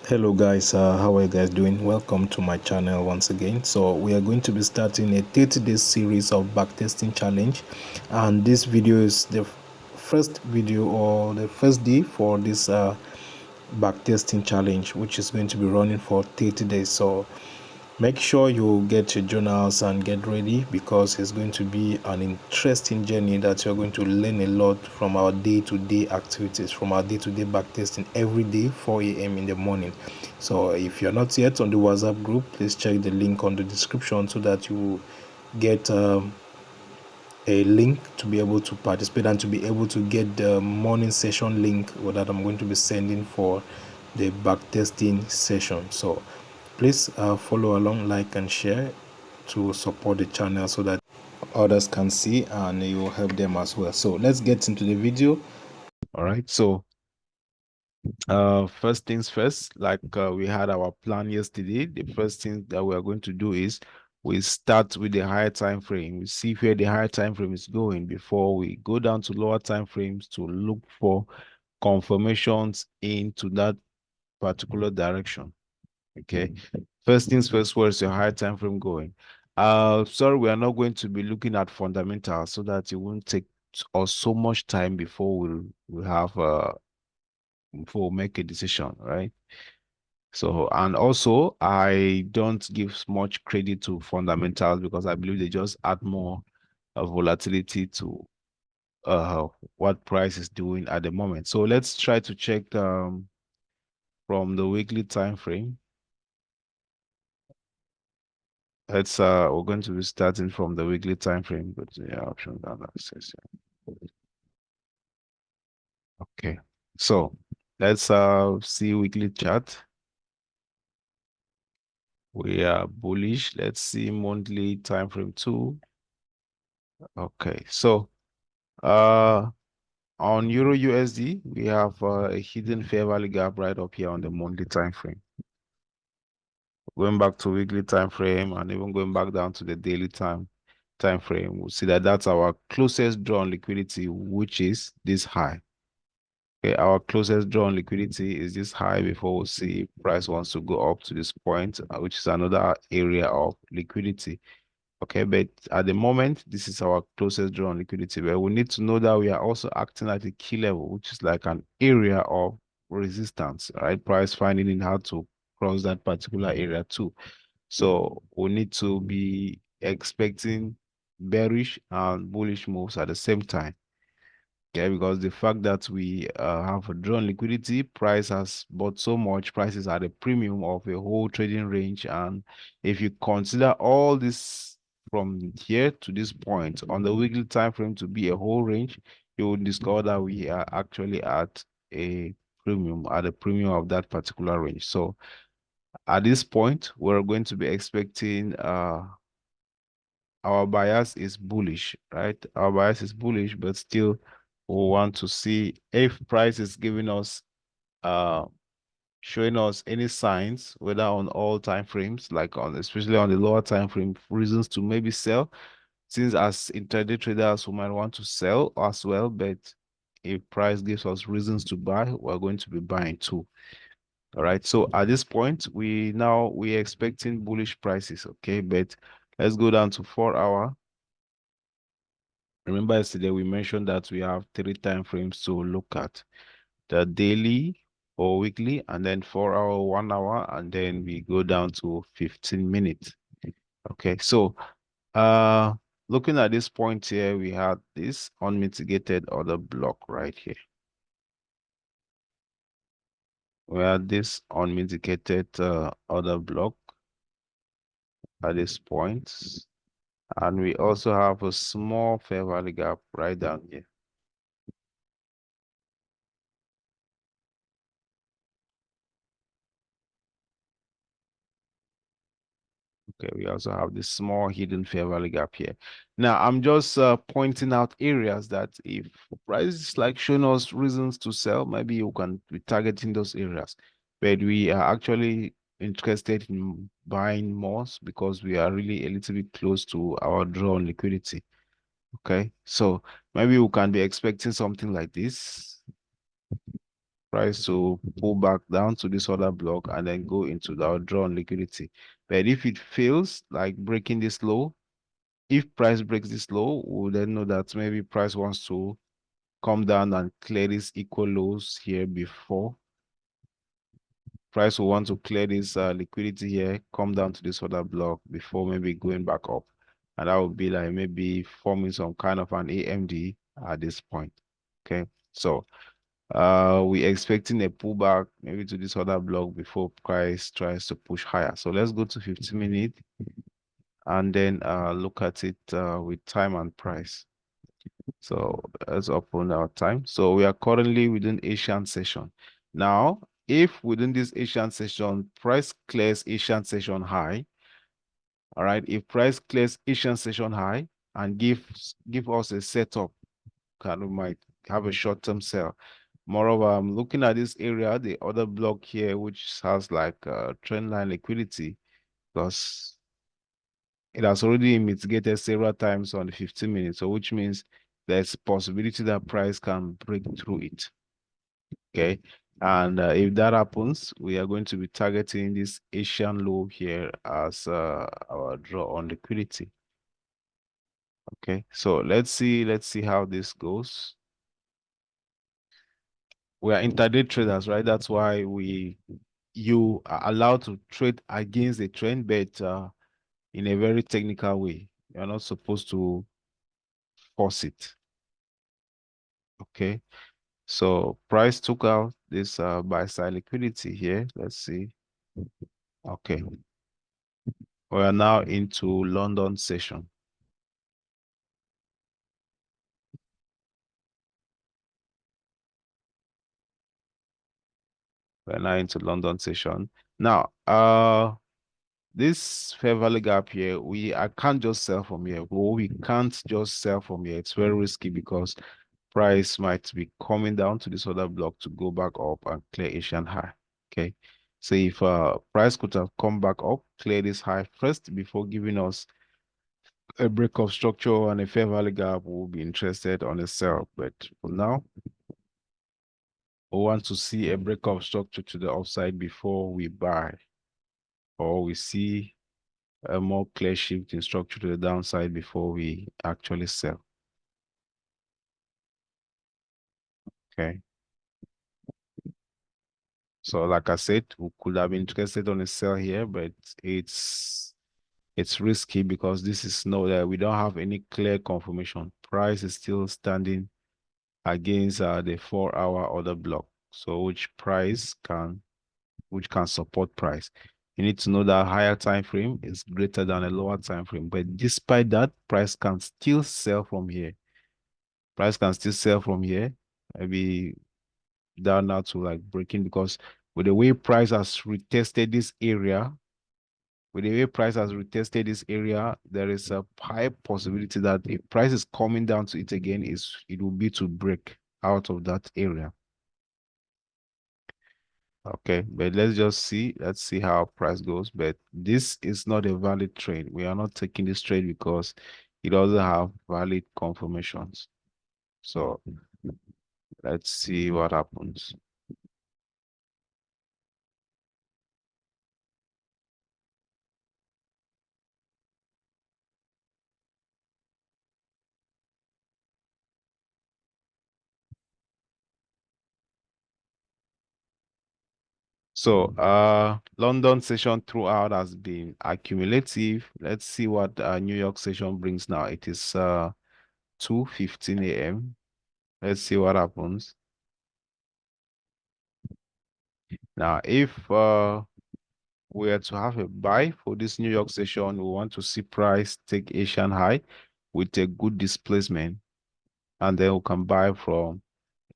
Hello guys, how are you guys doing? Welcome to my channel once again. So we are going to be starting a 30-day series of backtesting challenge, and this video is the first video or the first day for this backtesting challenge, which is going to be running for 30 days. So make sure you get your journals and get ready, because it's going to be an interesting journey that you're going to learn a lot from our day-to-day activities, from our day-to-day backtesting every day 4 a.m. in the morning. So if you're not yet on the WhatsApp group, please check the link on the description so that you get a link to be able to participate and to be able to get the morning session link that I'm going to be sending for the backtesting session. So please follow along, like and share to support the channel so that others can see and you will help them as well. So let's get into the video. All right, so first things first, like we had our plan yesterday. The first thing that we are going to do is we start with the higher time frame. We see where the higher time frame is going before we go down to lower time frames to look for confirmations into that particular direction. Okay, first things first, where's your higher time frame going? Sorry, we are not going to be looking at fundamentals so that it won't take us so much time before we'll have before we make a decision, right? So, and also I don't give much credit to fundamentals because I believe they just add more volatility to uh what price is doing at the moment. So let's try to check from the weekly time frame. Let's we're going to be starting from the weekly time frame, but yeah, option analysis. Okay, so let's see weekly chart. We are bullish. Let's see monthly time frame too. Okay, so on Euro USD, we have a hidden fair value gap right up here on the monthly time frame. Going back to weekly time frame and even going back down to the daily time frame, we'll see that that's our closest drawn liquidity, which is this high. Okay, our closest drawn liquidity is this high before we see price wants to go up to this point, which is another area of liquidity. Okay, but at the moment, this is our closest drawn liquidity. But we need to know that we are also acting at a key level, which is like an area of resistance, right? Price finding in how to cross that particular area too. So we need to be expecting bearish and bullish moves at the same time. Okay, because the fact that we have a drawn liquidity, price has bought so much, prices at a premium of a whole trading range. And if you consider all this from here to this point on the weekly time frame to be a whole range, you will discover that we are actually at a premium of that particular range. So at this point, we're going to be expecting our bias is bullish, right? Our bias is bullish, but still we want to see if price is giving us showing us any signs, whether on all time frames, like on especially on the lower time frame, reasons to maybe sell. Since as intraday traders, we might want to sell as well, but if price gives us reasons to buy, we're going to be buying too. All right. So at this point, we're expecting bullish prices, okay? But let's go down to 4 hour. Remember yesterday we mentioned that we have 3 time frames to look at: the daily or weekly, and then 4 hour, 1 hour, and then we go down to 15 minutes. Okay, so looking at this point here, we had this unmitigated order block right here. We had this unmitigated order block at this point, and we also have a small fair value gap right down here. Okay, we also have this small hidden fair value gap here. Now, I'm just pointing out areas that if price is like showing us reasons to sell, maybe you can be targeting those areas. But we are actually interested in buying more because we are really a little bit close to our drawn liquidity. Okay, so maybe we can be expecting something like this. price to pull back down to this other block and then go into the draw on liquidity. But if it fails, like breaking this low, if price breaks this low, we'll then know that maybe price wants to come down and clear these equal lows here before. Price will want to clear this liquidity here, come down to this other block before maybe going back up. And that would be like maybe forming some kind of an AMD at this point. Okay, so we're expecting a pullback maybe to this other block before price tries to push higher. So let's go to 15-minute and then look at it with time and price. So let's open our time. So we are currently within Asian session. Now, if within this Asian session, price clears Asian session high, all right, if price clears Asian session high and give us a setup, kind of might have a short-term sell. Moreover, I'm looking at this area, the other block here, which has like trend line liquidity, because it has already mitigated several times on the 15 minutes, so which means there's possibility that price can break through it. Okay, and if that happens, we are going to be targeting this Asian low here as our draw on liquidity. Okay, so let's see how this goes. We are intraday traders, right? That's why you are allowed to trade against the trend, but in a very technical way. You're not supposed to force it. Okay, so price took out this buy side liquidity here. Let's see. Okay, we are now into London session. We're now into London session. Now, this fair value gap here, I can't just sell from here. Well, we can't just sell from here. It's very risky because price might be coming down to this other block to go back up and clear Asian high. Okay, so if price could have come back up, clear this high first before giving us a break of structure and a fair value gap, we'll be interested on a sell. But for now, we want to see a break of structure to the upside before we buy, or we see a more clear shift in structure to the downside before we actually sell. Okay. So like I said, we could have been interested on a sell here, but it's risky because this is we don't have any clear confirmation. Price is still standing against the 4-hour order block. So which can support price. You need to know that higher time frame is greater than a lower time frame. But despite that, price can still sell from here. Price can still sell from here. Maybe down now to like breaking, because with the way price has retested this area, there is a high possibility that if price is coming down to it again, it will be to break out of that area. Okay, but let's see how price goes. But this is not a valid trade. We are not taking this trade because it doesn't have valid confirmations. So let's see what happens. So London session throughout has been accumulative. Let's see what New York session brings now. It is 2:15 a.m. Let's see what happens. Now, if we are to have a buy for this New York session, we want to see price take Asian high with a good displacement, and then we can buy from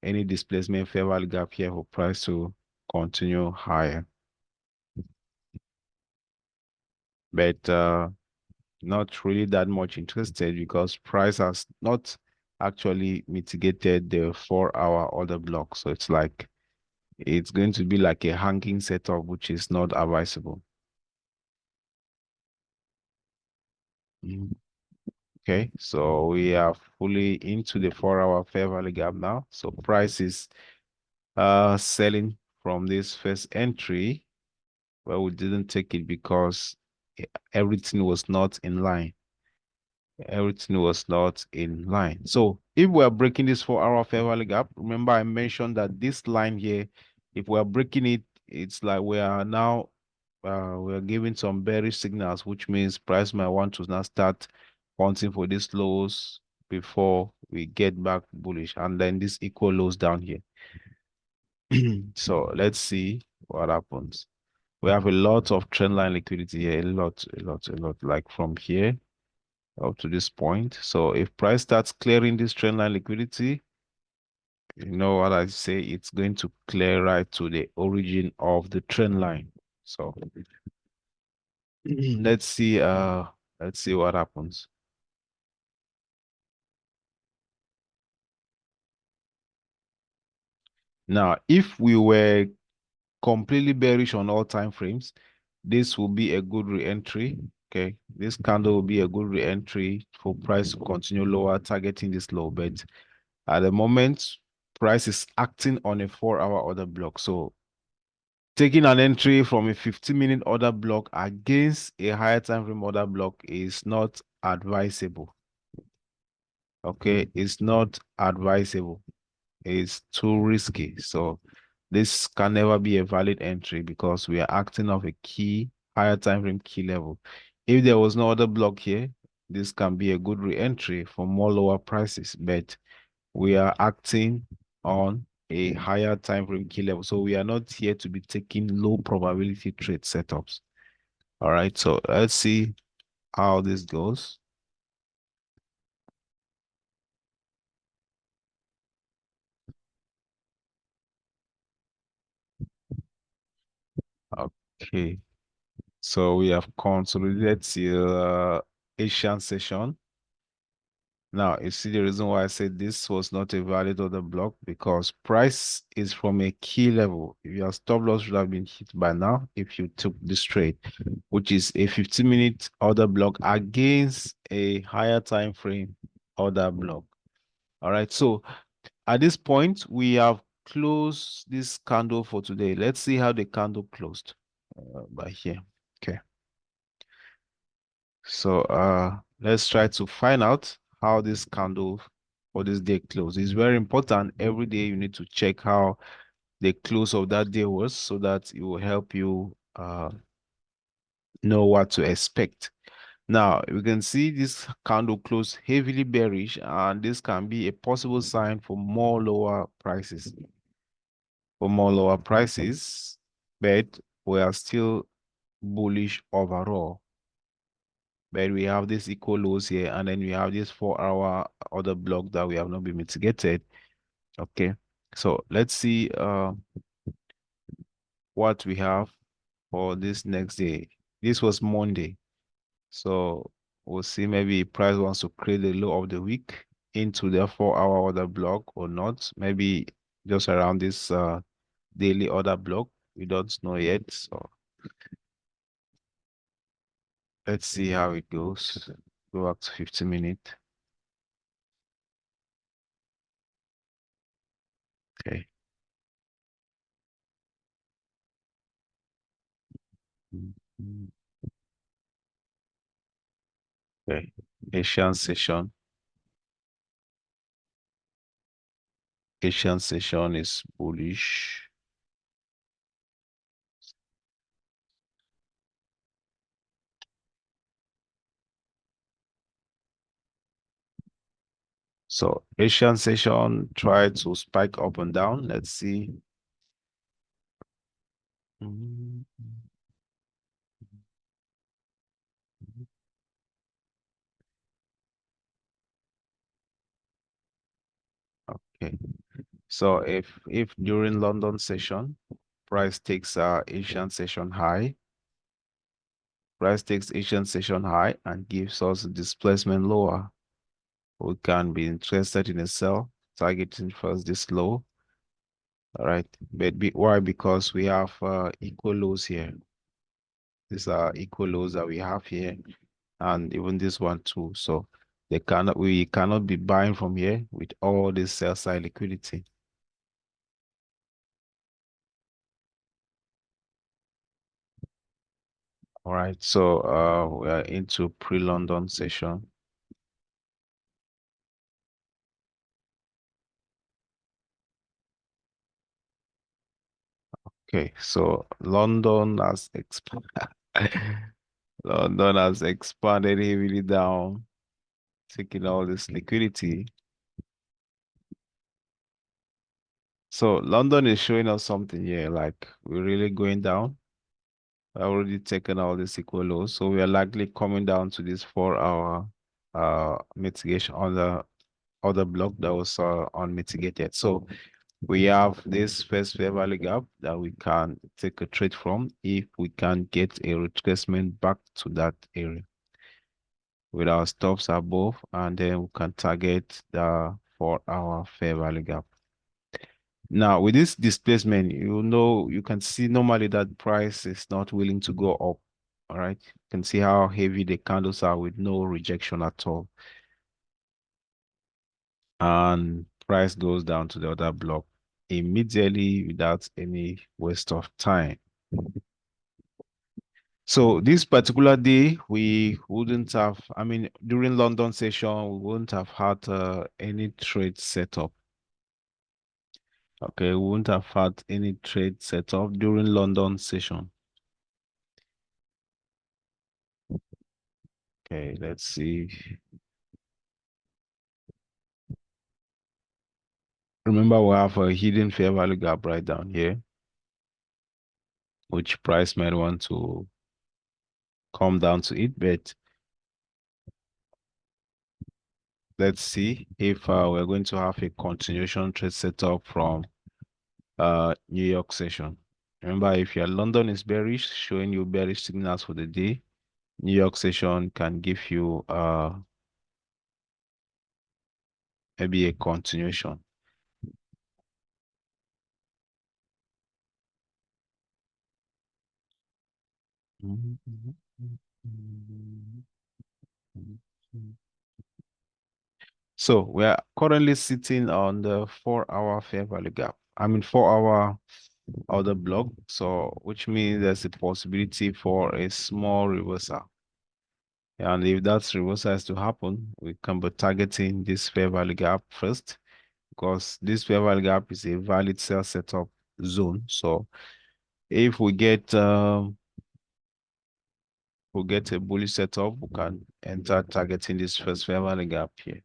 any displacement fair value gap here for price to continue higher. But not really that much interested because price has not actually mitigated the 4-hour order block. So it's going to be like a hanging setup, which is not advisable. Okay, so we are fully into the 4-hour fair value gap now. So price is selling from this first entry, well, we didn't take it because everything was not in line. Everything was not in line. So if we are breaking this 4-hour fair value gap, remember I mentioned that this line here, if we are breaking it, it's like we are now we are giving some bearish signals, which means price might want to now start hunting for these lows before we get back bullish, and then this equal lows down here. So let's see what happens. We have a lot of trend line liquidity here, a lot, like from here up to this point. So if price starts clearing this trend line liquidity, you know what I say, it's going to clear right to the origin of the trend line. So let's see what happens. Now, if we were completely bearish on all time frames, this will be a good re-entry. Okay, this candle will be a good re-entry for price to continue lower, targeting this low. But at the moment, price is acting on a 4-hour order block. So taking an entry from a 15-minute order block against a higher time frame order block is not advisable. Okay, it's not advisable. It's too risky. So this can never be a valid entry because we are acting off a key, higher time frame key level. If there was no other block here, this can be a good re-entry for more lower prices, but we are acting on a higher time frame key level. So we are not here to be taking low probability trade setups. All right, so let's see how this goes. Okay, so we have consolidated till Asian session. Now, you see the reason why I said this was not a valid order block, because price is from a key level. Your stop loss should have been hit by now if you took this trade, which is a 15-minute order block against a higher time frame order block. All right, so at this point, we have closed this candle for today. Let's see how the candle closed by here. Okay. So let's try to find out how this candle for this day close. It's very important. Every day you need to check how the close of that day was, so that it will help you know what to expect. Now we can see this candle close heavily bearish, and this can be a possible sign for more lower prices. But we are still bullish overall. But we have this equal lows here, and then we have this 4-hour other block that we have not been mitigated. Okay, so let's see what we have for this next day. This was Monday, so we'll see maybe price wants to create the low of the week into the 4-hour order block or not. Maybe just around this daily order block. We don't know yet, so let's see how it goes. Go up to 15 minutes. Okay. Mhm. Okay. Asian session. Asian session is bullish. So Asian session tried to spike up and down. Let's see. Mhm. Okay. So if during London session, price takes Asian session high, and gives us a displacement lower, we can be interested in a sell, targeting first this low. All right. But why? Because we have equal lows here. These are equal lows that we have here, and even this one too. So we cannot be buying from here with all this sell side liquidity. All right, so we are into pre-London session. Okay, so London has expanded. London has expanded heavily down, taking all this liquidity. So London is showing us something here, like we're really going down. We've already taken all this equal lows, so we are likely coming down to this 4-hour mitigation on the other block that was unmitigated. So we have this first fair value gap that we can take a trade from if we can get a retracement back to that area with our stops above, and then we can target the 4-hour fair value gap. Now, with this displacement, you can see normally that price is not willing to go up. All right. You can see how heavy the candles are with no rejection at all. And price goes down to the other block immediately without any waste of time. So this particular day, we wouldn't have, I mean, during London session, we wouldn't have had any trade set up. Okay, we wouldn't have had any trade set up during London session. Okay, let's see. Remember, we have a hidden fair value gap right down here, which price might want to come down to it, but let's see if we're going to have a continuation trade setup from New York session. Remember, if your London is bearish, showing you bearish signals for the day, New York session can give you maybe a continuation. So we are currently sitting on the 4-hour fair value gap. I mean 4-hour other block. So which means there's a possibility for a small reversal. And if that reversal is to happen, we can be targeting this fair value gap first, because this fair value gap is a valid sell setup zone. So if we get a bullish setup, we can enter targeting this first fair value gap here.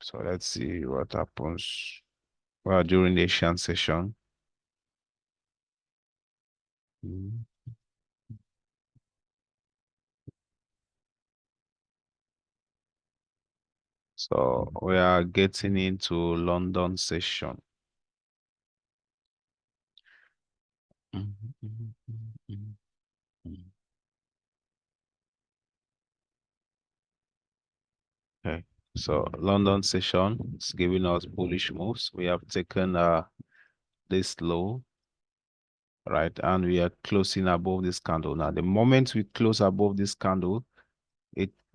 So let's see what happens during the Asian session. Mhm. So we are getting into London session. Mhm, mhm, mhm, mhm, mhm. Okay, so London session is giving us bullish moves. We have taken this low, right, and we are closing above this candle. Now, the moment we close above this candle,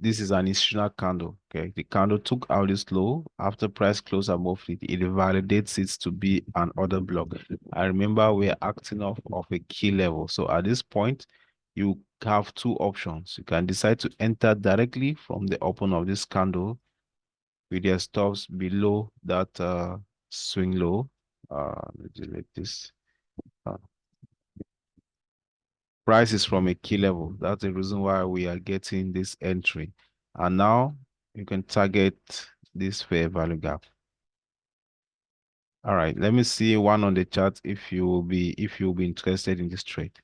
this is an institutional candle. Okay, the candle took out this low. After price close above it, it validates it to be an order block. I remember we're acting off of a key level. So at this point, you have two options. You can decide to enter directly from the open of this candle with your stops below that swing low. Let's delete this. Uh, Price is from a key level. That's the reason why we are getting this entry. And now you can target this fair value gap. All right, let me see one on the chart if you'll be interested in this trade.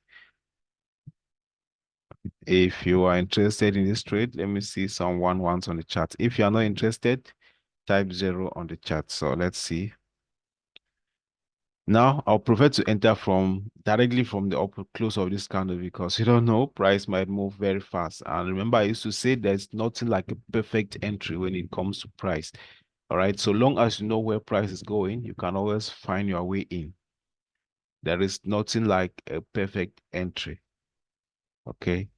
If you are interested in this trade, let me see some ones on the chart. If you are not interested, type 0 on the chart. So let's see. Now, I'll prefer to enter directly from the upper close of this candle, because you don't know, price might move very fast. And remember, I used to say there's nothing like a perfect entry when it comes to price. All right. So long as you know where price is going, you can always find your way in. There is nothing like a perfect entry. Okay.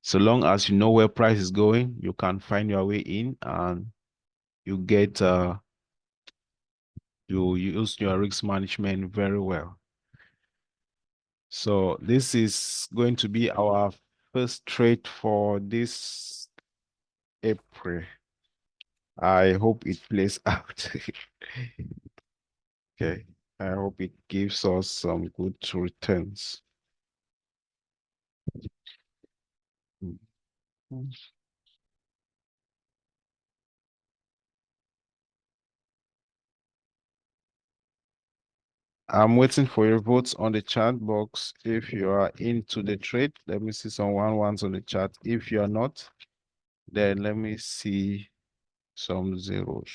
So long as you know where price is going, you can find your way in, and you get you use your risk management very well. So this is going to be our first trade for this April. I hope it plays out. Okay. I hope it gives us some good returns. I'm waiting for your votes on the chat box. If you are into the trade, let me see some ones on the chat. If you are not, then let me see some zeros.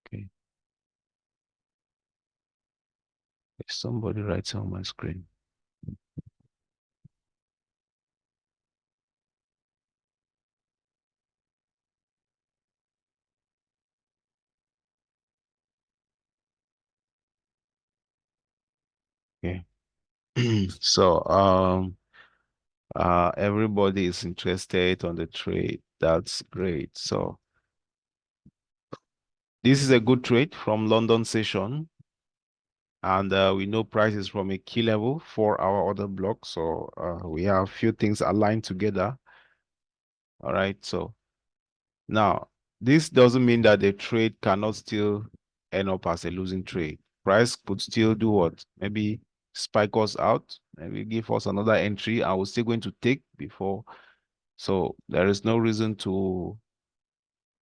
Okay. There's somebody writing on my screen. Okay. So everybody is interested on the trade. That's great. So this is a good trade from London session. And we know price is from a key level for our order block. So we have a few things aligned together. All right. So now this doesn't mean that the trade cannot still end up as a losing trade. Price could still do what? Maybe spike us out, maybe give us another entry. I was still going to take before. So there is no reason to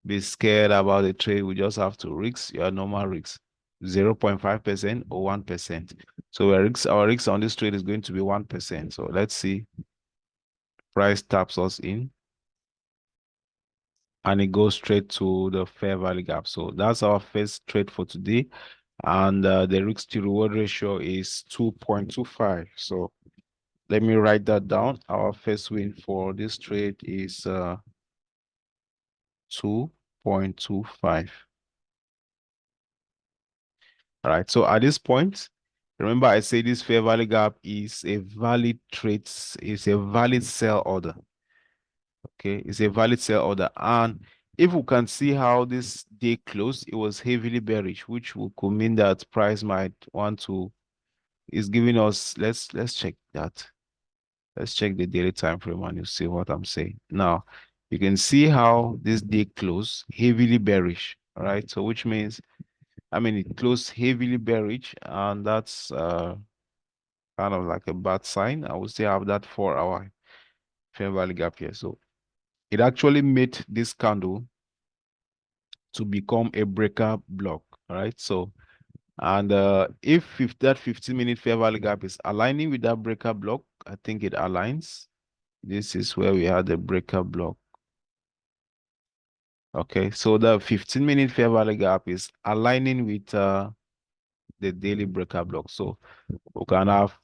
be scared about the trade. We just have to risk your normal risk, 0.5% or 1%. So our risk on this trade is going to be 1%. So let's see. Price taps us in and it goes straight to the fair value gap. So that's our first trade for today. And the risk to reward ratio is 2.25. So let me write that down. Our first win for this trade is 2.25. All right. So at this point, remember I say this fair value gap is a valid trade, is a valid sell order. Okay, it's a valid sell order. And if we can see how this day closed, it was heavily bearish, which could mean that price might want to is giving us, let's check that. Let's check the daily time frame and you see what I'm saying. Now, you can see how this day closed heavily bearish. All right. So which means it closed heavily bearish, and that's kind of like a bad sign. I would say I have that 4-hour fair value gap here. So it actually made this candle to become a breaker block. All right. So, and if that 15-minute fair value gap is aligning with that breaker block, I think it aligns. This is where we had the breaker block. Okay. So the 15-minute fair value gap is aligning with the daily breaker block. So we can have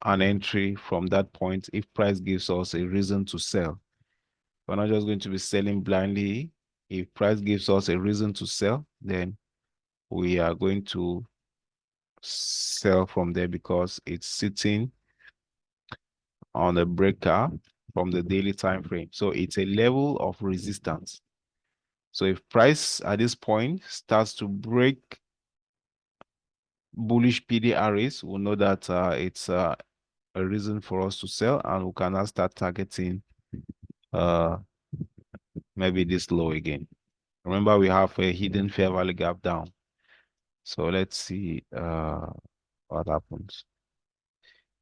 an entry from that point if price gives us a reason to sell. We're not just going to be selling blindly. If price gives us a reason to sell, then we are going to sell from there because it's sitting on a breaker from the daily time frame. So it's a level of resistance. So if price at this point starts to break bullish PDRs, we'll know that it's a reason for us to sell, and we can now start targeting uh maybe this low again. Remember, we have a hidden fair value gap down. So let's see what happens.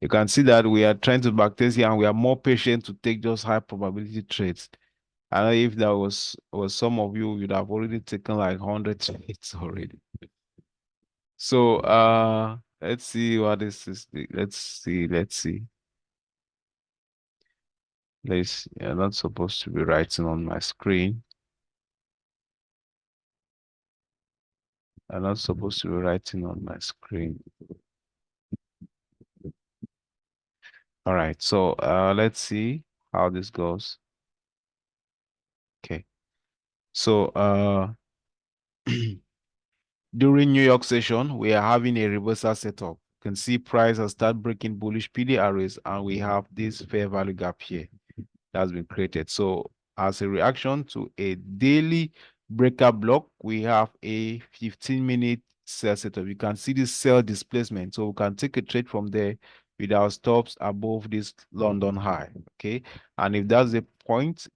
You can see that we are trying to backtest here and we are more patient to take just high probability trades. I don't know if that was some of you would have already taken like 100 trades already. So let's see what this is. Let's see. I'm not supposed to be writing on my screen. I'm not supposed to be writing on my screen. All right, so let's see how this goes. Okay, so during New York session, we are having a reversal setup. You can see price has started breaking bullish PDRs, and we have this fair value gap here that's been created. So as a reaction to a daily breaker block, we have a 15-minute sell setup. You can see this sell displacement. So we can take a trade from there with our stops above this London high. Okay. And if that's the point,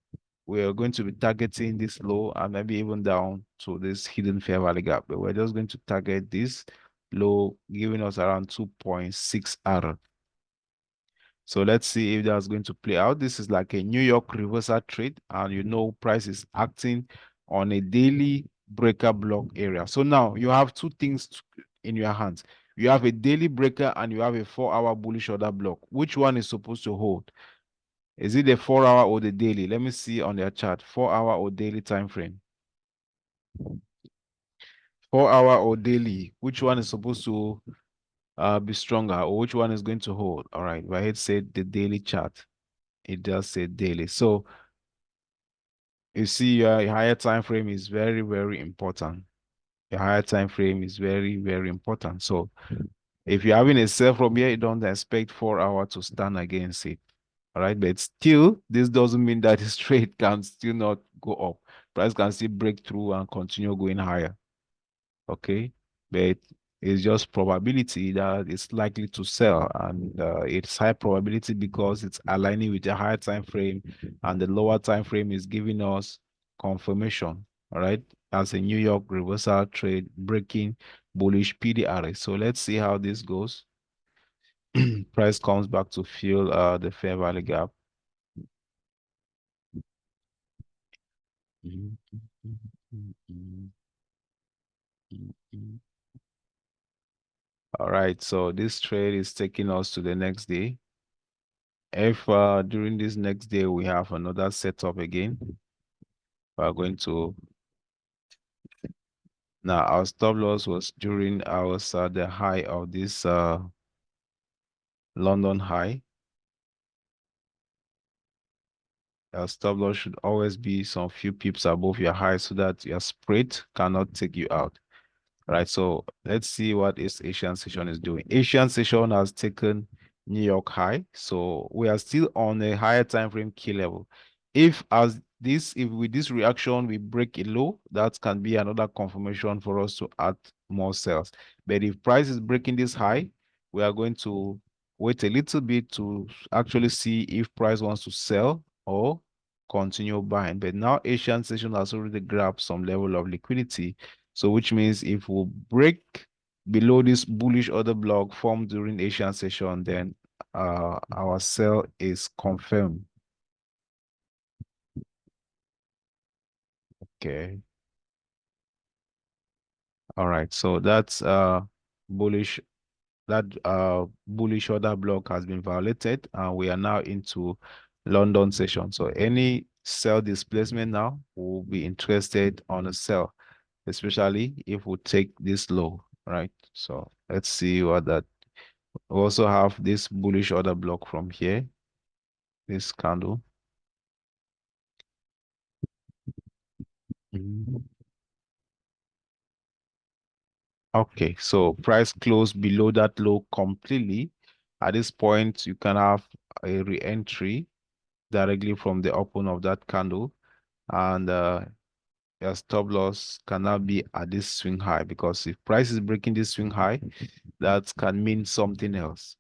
we are going to be targeting this low and maybe even down to this hidden fair value gap. But we're just going to target this low, giving us around 2.6 R. So let's see if that's going to play out. This is like a New York reversal trade, and you know price is acting on a daily breaker block area. So now you have two things in your hands. You have a daily breaker and you have a 4-hour bullish order block. Which one is supposed to hold? Is it the 4-hour or the daily? Let me see on their chart. 4-hour or daily time frame. 4-hour or daily. Which one is supposed to be stronger, or which one is going to hold? All right. But it said the daily chart. It does say daily. So you see, your higher time frame is very, very important. Your higher time frame is very, very important. So if you're having a sell from here, you don't expect 4 hours to stand against it. All right, but still, this doesn't mean that this trade can still not go up. Price can still break through and continue going higher. Okay, but it's just probability that it's likely to sell, and it's high probability because it's aligning with a higher time frame, and the lower time frame is giving us confirmation. All right, as a New York reversal trade breaking bullish PDRA. So let's see how this goes. Price comes back to fill the fair value gap. All right, so this trade is taking us to the next day. If during this next day we have another setup again, we're going to, now our stop loss was during our the high of this London high. Our stop loss should always be some few pips above your high so that your spread cannot take you out. Right, so let's see what this Asian session is doing. Asian session has taken New York high, so we are still on a higher time frame key level. If with this reaction we break a low, that can be another confirmation for us to add more sales. But if price is breaking this high, we are going to wait a little bit to actually see if price wants to sell or continue buying. But now Asian session has already grabbed some level of liquidity, so which means if we break below this bullish order block formed during Asian session, then our sell is confirmed. Okay. All right. So that's bullish bullish order block has been violated, and we are now into London session. So any sell displacement now will be interested on a sell, especially if we take this low, right? So let's see what that. We also have this bullish order block from here, this candle. Mhm. Okay, so price closed below that low completely. At this point, you can have a re-entry directly from the open of that candle, and your stop loss cannot be at this swing high, because if price is breaking this swing high, that can mean something else.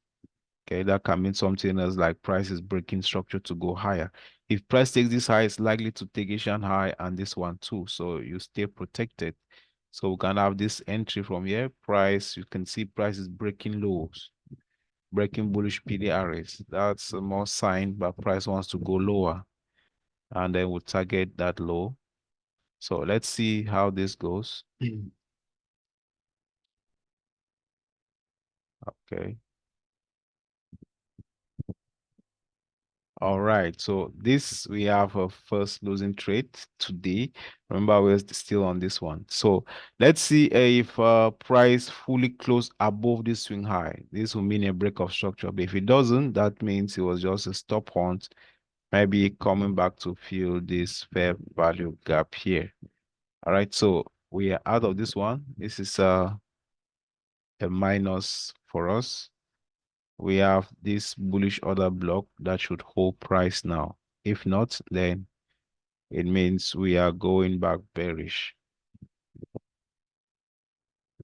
Okay, that can mean something else, like price is breaking structure to go higher. If price takes this high, it's likely to take Asian high and this one too. So you stay protected. So we can have this entry from here. Price, you can see price is breaking lows, breaking bullish PDRs. That's a more sign that price wants to go lower. And then we'll target that low. So let's see how this goes. Okay. All right, so this we have a first losing trade today. Remember, we're still on this one. So let's see if price fully closed above this swing high. This will mean a break of structure. But if it doesn't, that means it was just a stop hunt, maybe coming back to fill this fair value gap here. All right, so we are out of this one. This is a minus for us. We have this bullish order block that should hold price now. If not, then it means we are going back bearish.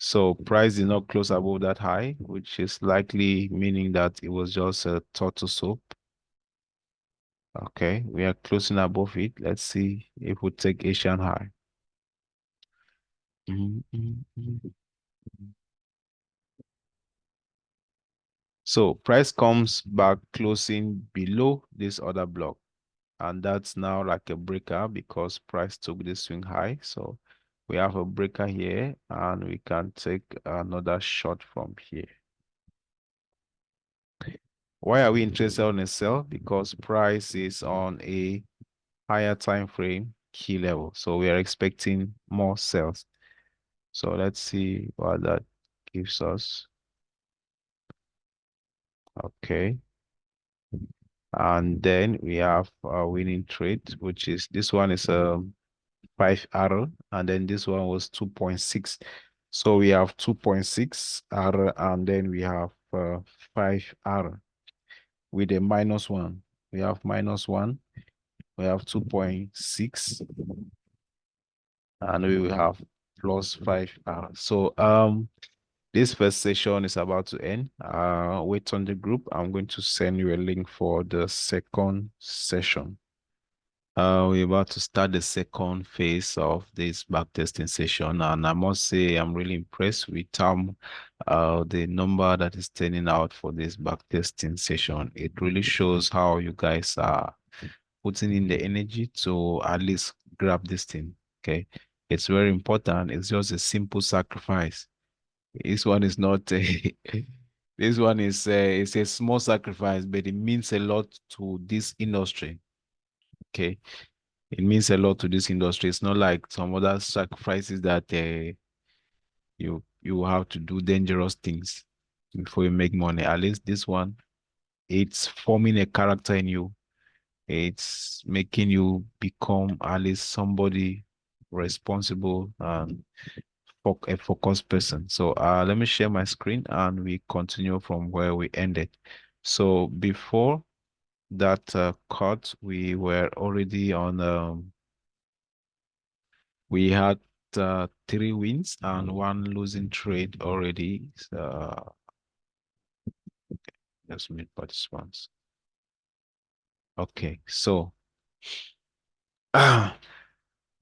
So price did not close above that high, which is likely meaning that it was just a turtle soup. Okay, we are closing above it. Let's see if we take Asian high. Mhm, mhm, mhm. So price comes back closing below this other block. And that's now like a breaker because price took the swing high. So we have a breaker here and we can take another shot from here. Why are we interested on a sell? Because price is on a higher time frame key level. So we are expecting more sells. So let's see what that gives us. Okay. And then we have a winning trade, which is this one is a 5R, and then this one was 2.6. So we have 2.6R, and then we have 5R with a -1. We have -1, we have 2.6, and we will have +5R. So this first session is about to end. Wait on the group. I'm going to send you a link for the second session. We're about to start the second phase of this backtesting session, and I must say I'm really impressed with the number that is turning out for this backtesting session. It really shows how you guys are putting in the energy to at least grab this thing. Okay, it's very important. It's just a simple sacrifice. This one is not a this one is it's a small sacrifice, but it means a lot to this industry. Okay, it means a lot to this industry. It's not like some other sacrifices that you have to do dangerous things before you make money. At least this one, it's forming a character in you. It's making you become at least somebody responsible and a focused person. So let me share my screen and we continue from where we ended. So before that cut, we were already on we had 3 wins and 1 losing trade already. Let's meet participants. Okay, so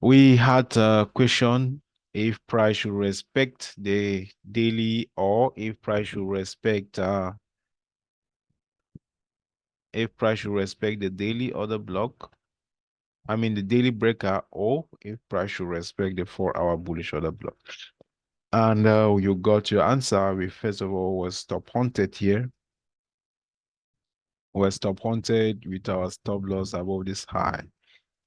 we had a question if price should respect the daily or if price should respect the daily order block. I mean the daily breaker, or if price should respect the 4-hour bullish order block. And you got your answer. We first of all was stop hunted here. We're stop hunted with our stop loss above this high.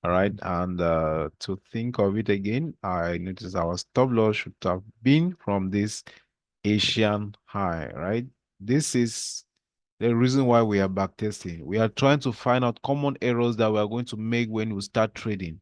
All right. And to think of it again, I noticed our stop loss should have been from this Asian high, right? This is the reason why we are backtesting. We are trying to find out common errors that we are going to make when we start trading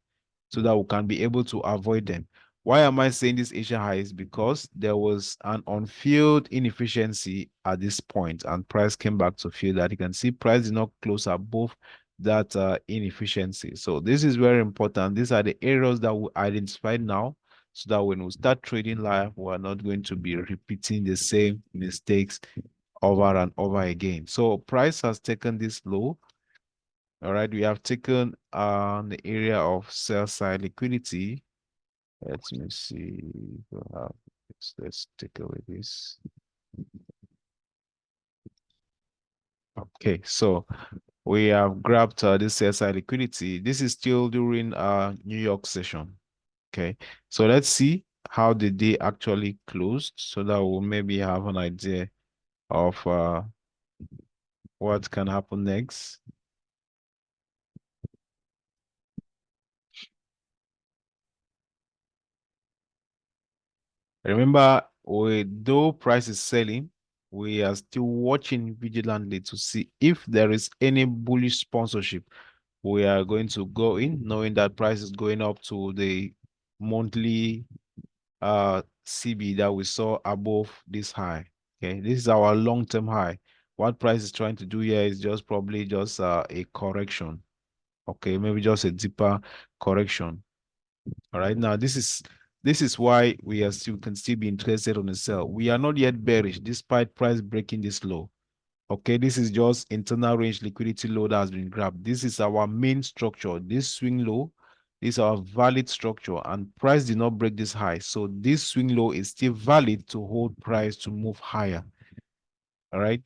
so that we can be able to avoid them. Why am I saying this Asian high? Is because there was an unfilled inefficiency at this point and price came back to fill that. You can see price is not close above that inefficiency. So this is very important. These are the errors that we identified now so that when we start trading live, we are not going to be repeating the same mistakes over and over again. So price has taken this low. All right, we have taken the area of sell side liquidity. Let me see. Let's take away this. Okay, so we have grabbed this sell side liquidity. This is still during New York session. Okay, so let's see how the day actually closed so that we'll maybe have an idea of what can happen next. Remember, though price is selling, we are still watching vigilantly to see if there is any bullish sponsorship. We are going to go in knowing that price is going up to the monthly CB that we saw above this high. Okay, this is our long-term high. What price is trying to do here is just probably just a correction. Okay, maybe just a deeper correction. All right, now this is This is why we are still can still be interested on the sell. We are not yet bearish despite price breaking this low. Okay, this is just internal range liquidity low that has been grabbed. This is our main structure. This swing low is our valid structure, and price did not break this high. So this swing low is still valid to hold price to move higher. All right.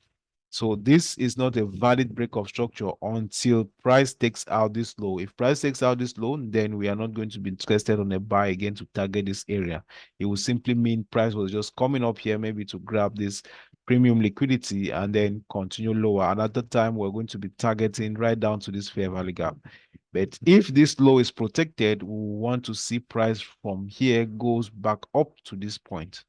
So this is not a valid break of structure until price takes out this low. If price takes out this low, then we are not going to be interested on a buy again to target this area. It will simply mean price was just coming up here maybe to grab this premium liquidity and then continue lower. And at the time, we're going to be targeting right down to this fair value gap. But if this low is protected, we want to see price from here goes back up to this point.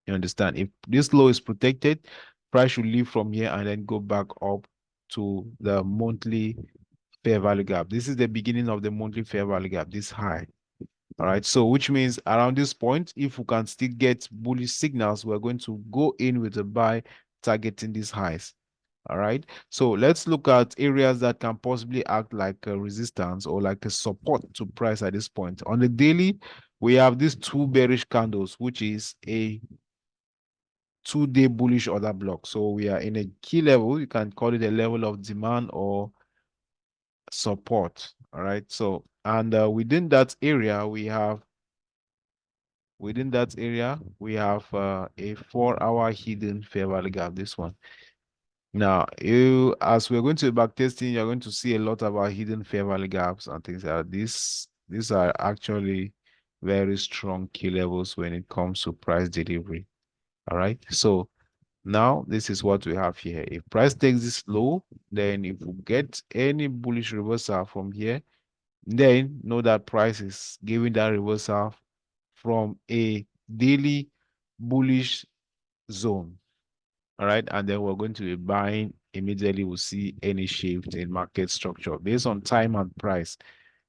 You understand? If this low is protected, price should leave from here and then go back up to the monthly fair value gap. This is the beginning of the monthly fair value gap, this high. All right. So which means around this point, if we can still get bullish signals, we're going to go in with a buy targeting these highs. All right. So let's look at areas that can possibly act like a resistance or like a support to price at this point. On the daily, we have these two bearish candles, which is a 2-day bullish order block. So we are in a key level. You can call it a level of demand or support. All right. So, and within that area, we have a 4-hour hidden fair value gap. This one. Now, as we're going to be backtesting, you're going to see a lot of our hidden fair value gaps and things like this. These are actually very strong key levels when it comes to price delivery. All right. So now, this is what we have here. If price takes this low, then if we get any bullish reversal from here, then know that price is giving that reversal from a daily bullish zone. All right. And then we're going to be buying immediately. We'll see any shift in market structure based on time and price.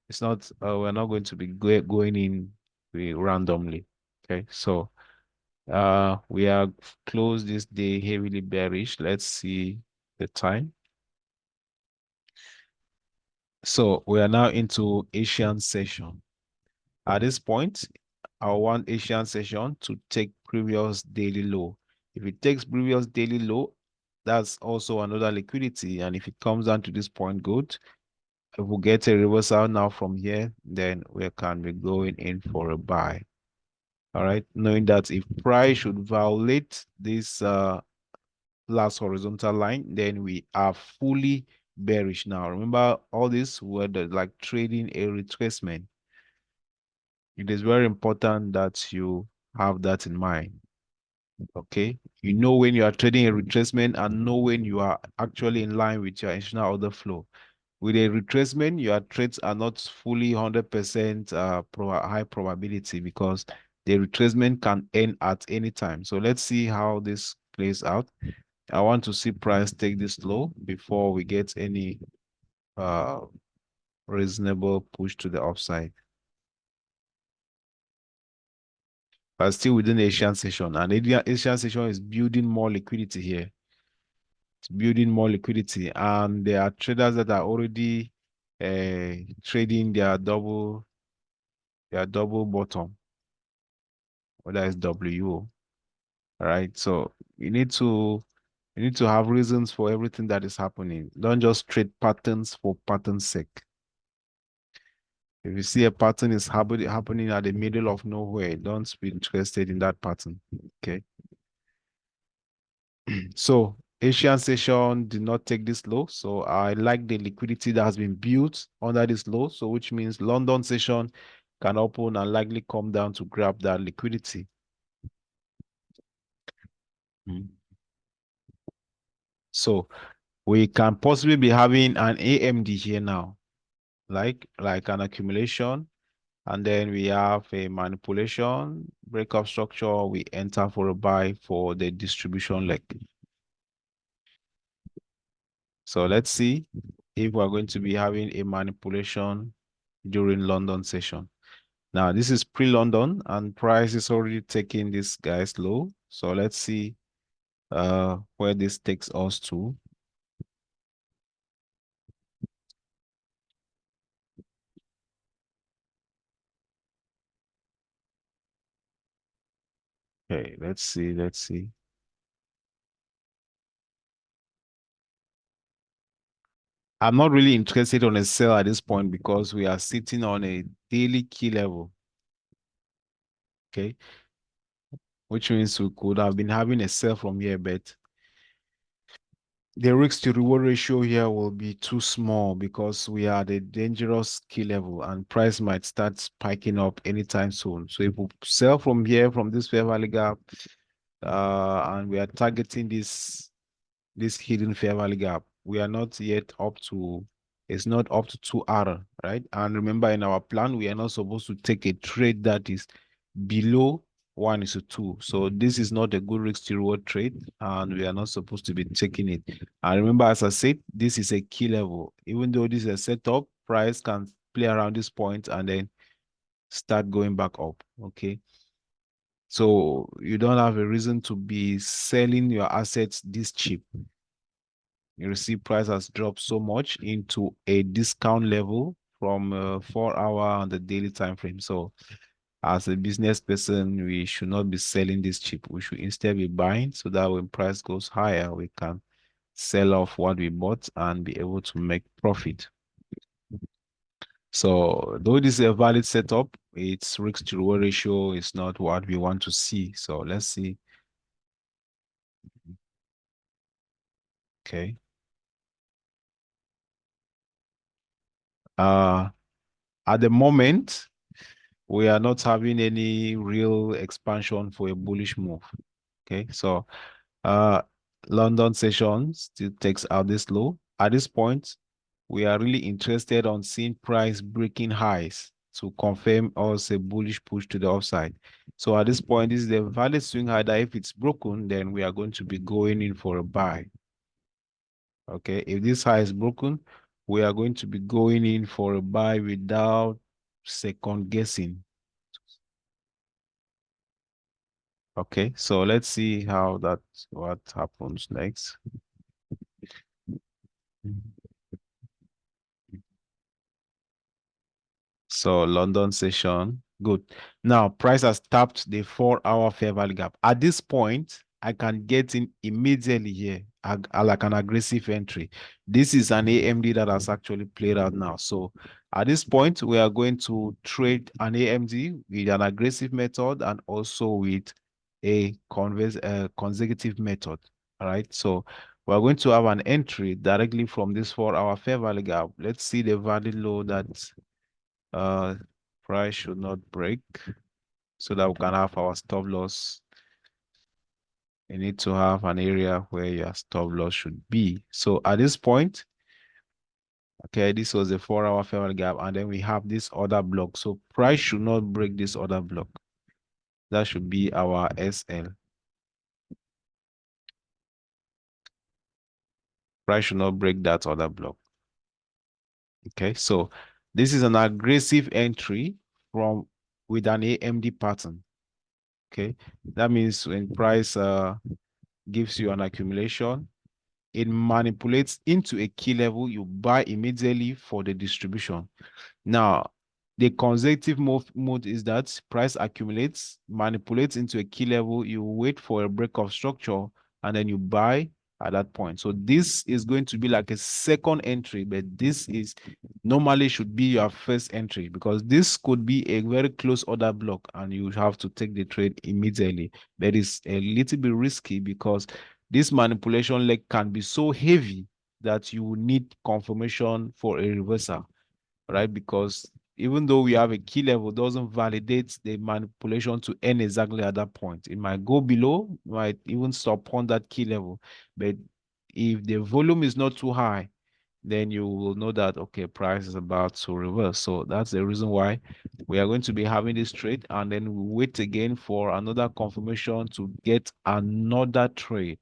It's not, we're not going to be going in randomly. Okay. So, we are closed this day heavily bearish. Let's see the time. So we are now into Asian session. At this point, I want Asian session to take previous daily low. If it takes previous daily low, that's also another liquidity. And if it comes down to this point, good. If we get a reversal now from here, then we can be going in for a buy. All right, knowing that if price should violate this last horizontal line, then we are fully bearish now. Remember, all this were like trading a retracement. It is very important that you have that in mind. Okay, you know when you are trading a retracement and know when you are actually in line with your institutional order flow. With a retracement, your trades are not fully 100% high probability because the retracement can end at any time. So let's see how this plays out. I want to see price take this low before we get any uh reasonable push to the upside. But still within the Asian session, and the Asian session is building more liquidity here. It's building more liquidity, and there are traders that are already trading their double bottom, whether it's W. All right. So you need to have reasons for everything that is happening. Don't just trade patterns for pattern's sake. If you see a pattern is happening at the middle of nowhere, don't be interested in that pattern. Okay. So Asian session did not take this low. So I like the liquidity that has been built under this low. So which means London session can open and likely come down to grab that liquidity. Mm. So we can possibly be having an AMD here now, like an accumulation. And then we have a manipulation, breakup structure. We enter for a buy for the distribution leg. So let's see if we're going to be having a manipulation during London session. Now, this is pre-London and price is already taking this guy's low. So let's see where this takes us to. Okay, let's see, let's see. I'm not really interested on a sell at this point because we are sitting on a daily key level. Okay, which means we could have been having a sell from here, but the risk to reward ratio here will be too small because we are at a dangerous key level and price might start spiking up anytime soon. So if we sell from here, from this fair value gap, and we are targeting this hidden fair value gap, we are not yet up to, it's not up to 2R, right? And remember, in our plan, we are not supposed to take a trade that is below 1:2. So this is not a good risk to reward trade, and we are not supposed to be taking it. And remember, as I said, this is a key level. Even though this is a setup, price can play around this point and then start going back up. Okay. So you don't have a reason to be selling your assets this cheap. You see price has dropped so much into a discount level from 4 hour on the daily time frame. So as a business person, we should not be selling this cheap. We should instead be buying so that when price goes higher, we can sell off what we bought and be able to make profit. So though this is a valid setup, its risk to reward ratio is not what we want to see. So let's see. Okay. Uh, at the moment, we are not having any real expansion for a bullish move. Okay, so uh London session still takes out this low. At this point, we are really interested on seeing price breaking highs to confirm us a bullish push to the upside. So at this point, this is the valid swing high that if it's broken, then we are going to be going in for a buy. Okay, if this high is broken, we are going to be going in for a buy without second guessing. Okay, so let's see what happens next. So London session, good. Now price has tapped the 4 hour fair value gap. At this point, I can get in immediately here, like an aggressive entry. This is an AMD that has actually played out now. So at this point, we are going to trade an AMD with an aggressive method and also with a consecutive method. All right. So we're going to have an entry directly from this 4 hour fair value gap. Let's see the value low that uh price should not break so that we can have our stop loss. You need to have an area where your stop loss should be. So at this point, okay, this was the 4 hour fair value gap, and then we have this other block. So price should not break this other block. That should be our SL. Price should not break that other block. Okay, so this is an aggressive entry from with an AMD pattern. Okay, that means when price gives you an accumulation, it manipulates into a key level, you buy immediately for the distribution. Now, the consecutive mode is that price accumulates, manipulates into a key level, you wait for a break of structure, and then you buy at that point. So this is going to be like a second entry, but this is normally should be your first entry because this could be a very close order block and you have to take the trade immediately. That is a little bit risky because this manipulation leg can be so heavy that you need confirmation for a reversal, right? Because even though we have a key level, doesn't validate the manipulation to end exactly at that point. It might go below, might even stop on that key level. But if the volume is not too high, then you will know that, okay, price is about to reverse. So that's the reason why we are going to be having this trade and then we wait again for another confirmation to get another trade.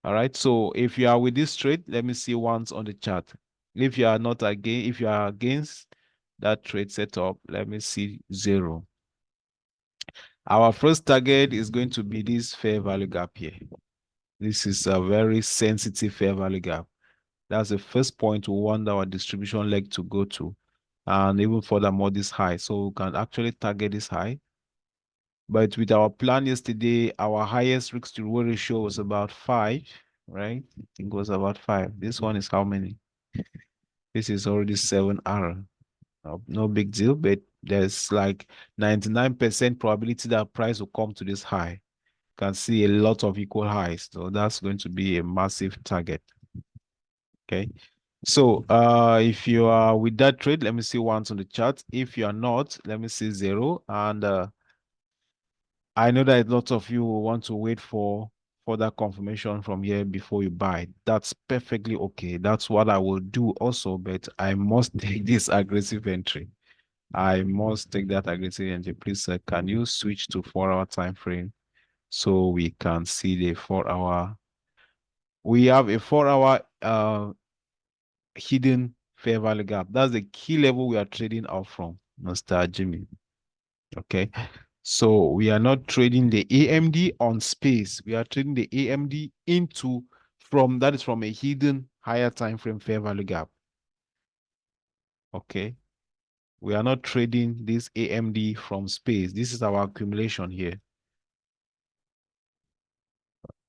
All right. So if you are with this trade, let me see once on the chart. If you are not again, if you are against that trade setup, let me see 0. Our first target is going to be this fair value gap here. This is a very sensitive fair value gap. That's the first point we want our distribution leg to go to. And even furthermore, this high. So we can actually target this high. But with our plan yesterday, our highest risk to reward ratio was about 5, right? I think it was about 5. This one is how many? This is already 7R. No big deal, but there's like 99% probability that price will come to this high. You can see a lot of equal highs. So that's going to be a massive target. Okay. So if you are with that trade, let me see ones on the chart. If you are not, let me see 0. And I know that a lot of you will want to wait for further confirmation from here before you buy. That's perfectly okay. That's what I will do also, but I must take this aggressive entry. I must take that aggressive entry. Please, can you switch to 4-hour time frame so we can see the 4-hour? We have a 4-hour hidden fair value gap. That's the key level we are trading out from, Mr. Jimmy. Okay. So we are not trading the AMD on space. We are trading the AMD into from a hidden higher time frame fair value gap. Okay. We are not trading this AMD from space. This is our accumulation here.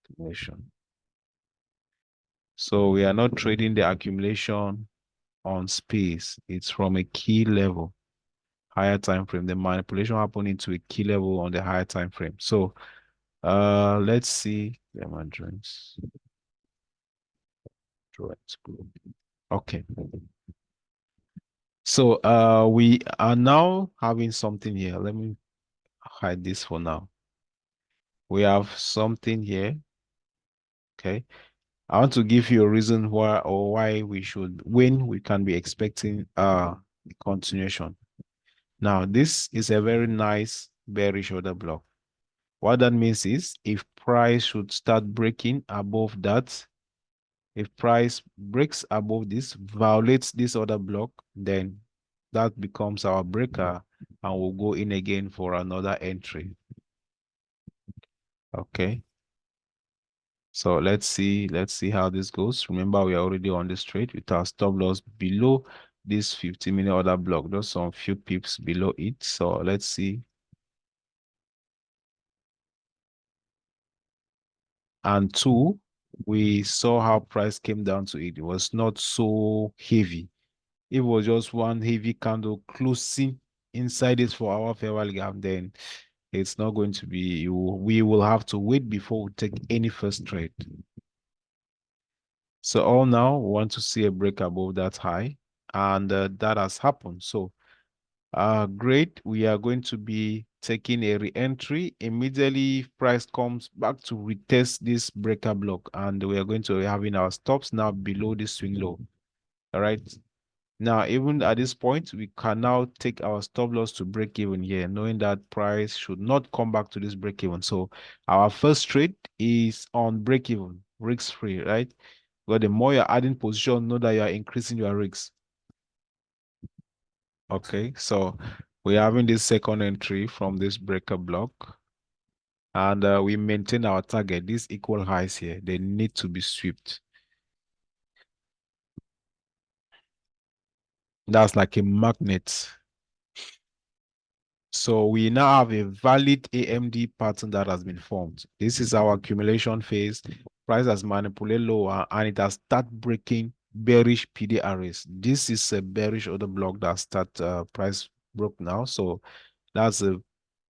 Accumulation. So we are not trading the accumulation on space. It's from a key level, higher time frame. The manipulation happening to a key level on the higher time frame. So let's see the drawings. Okay. So we are now having something here. Let me hide this for now. We have something here. Okay. I want to give you a reason why we should, when we can be expecting continuation. Now, this is a very nice bearish order block. What that means is if price should start breaking above that, if price breaks above this, violates this order block, then that becomes our breaker and we'll go in again for another entry. Okay. So let's see how this goes. Remember, we are already on this trade with our stop loss below this 50-minute order block, just some few pips below it. So let's see. And 2, we saw how price came down to it. It was not so heavy. It was just one heavy candle closing inside this 4-hour fair value gap, then it's not going to be, we will have to wait before we take any first trade. So all now we want to see a break above that high, and that has happened. So great, we are going to be taking a re-entry immediately if price comes back to retest this breaker block, and we are going to be having our stops now below this swing low. All right. Now, even at this point, we can now take our stop loss to break even here, knowing that price should not come back to this break even. So our first trade is on break even, risk free, right? But the more you're adding position, know that you are increasing your risks. Okay, so we're having this second entry from this breaker block, and we maintain our target. These equal highs here, they need to be swept. That's like a magnet. So we now have a valid AMD pattern that has been formed. This is our accumulation phase. Price has manipulated lower and it has started breaking bearish PDRs. This is a bearish order block that price broke now. So that's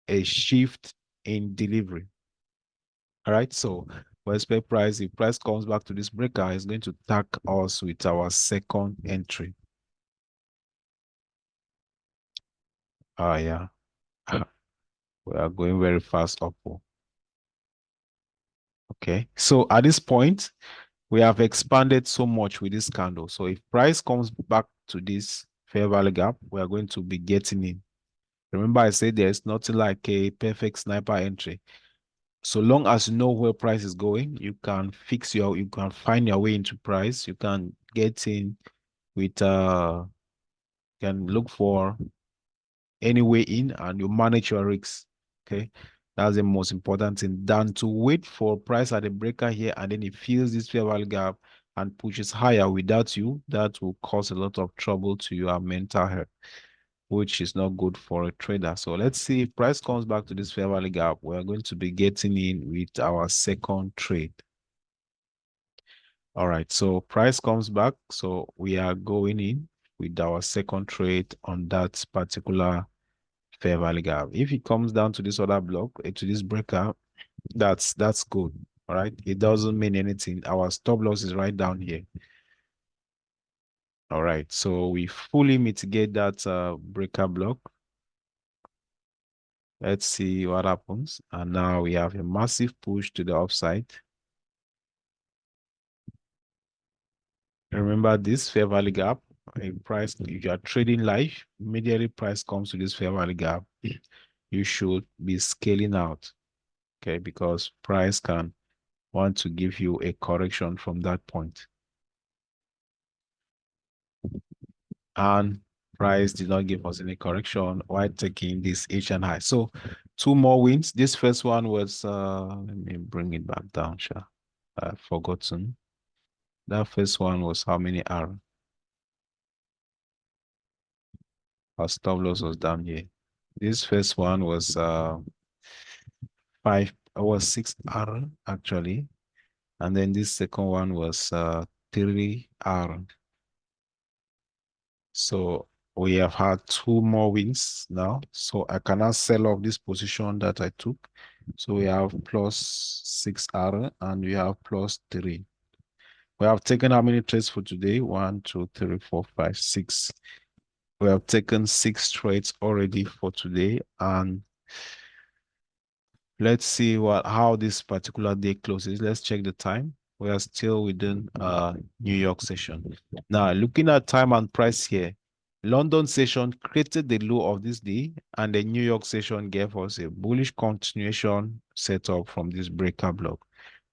a shift in delivery. All right. So we expect price, if price comes back to this breaker, it's going to tag us with our second entry. Yeah. We are going very fast upward. Okay. So at this point, we have expanded so much with this candle. So if price comes back to this fair value gap, we are going to be getting in. Remember, I said there's nothing like a perfect sniper entry. So long as you know where price is going, you can find your way into price. You can get in with can look for any way in and you manage your risks. Okay. That's the most important thing than to wait for price at the breaker here and then it fills this fair value gap and pushes higher without you. That will cause a lot of trouble to your mental health. which is not good for a trader. So let's see if price comes back to this fair value gap. We're going to be getting in with our second trade. All right, so price comes back. So we are going in with our second trade on that particular fair value gap. If it comes down to this other block, to this breaker, that's good. All right, it doesn't mean anything. Our stop loss is right down here. All right, so we fully mitigate that breaker block. Let's see what happens. And now we have a massive push to the upside. Remember this fair value gap, a price, if you are trading live, immediately price comes to this fair value gap, you should be scaling out, okay, because price can want to give you a correction from that point. And price did not give us any correction while taking this H and high. So 2 more wins. This first one was, let me bring it back down, sure. I've forgotten. That first one was how many R? Our stop loss was down here. This first one was 6R actually. And then this second one was 3R. So we have had 2 more wins now. So I cannot sell off this position that I took. So we have plus 6R and we have plus 3. We have taken how many trades for today? 1, 2, 3, 4, 5, 6. We have taken 6 trades already for today, and let's see how this particular day closes. Let's check the time. We are still within New York session. Now, looking at time and price here, London session created the low of this day, and the New York session gave us a bullish continuation setup from this breaker block.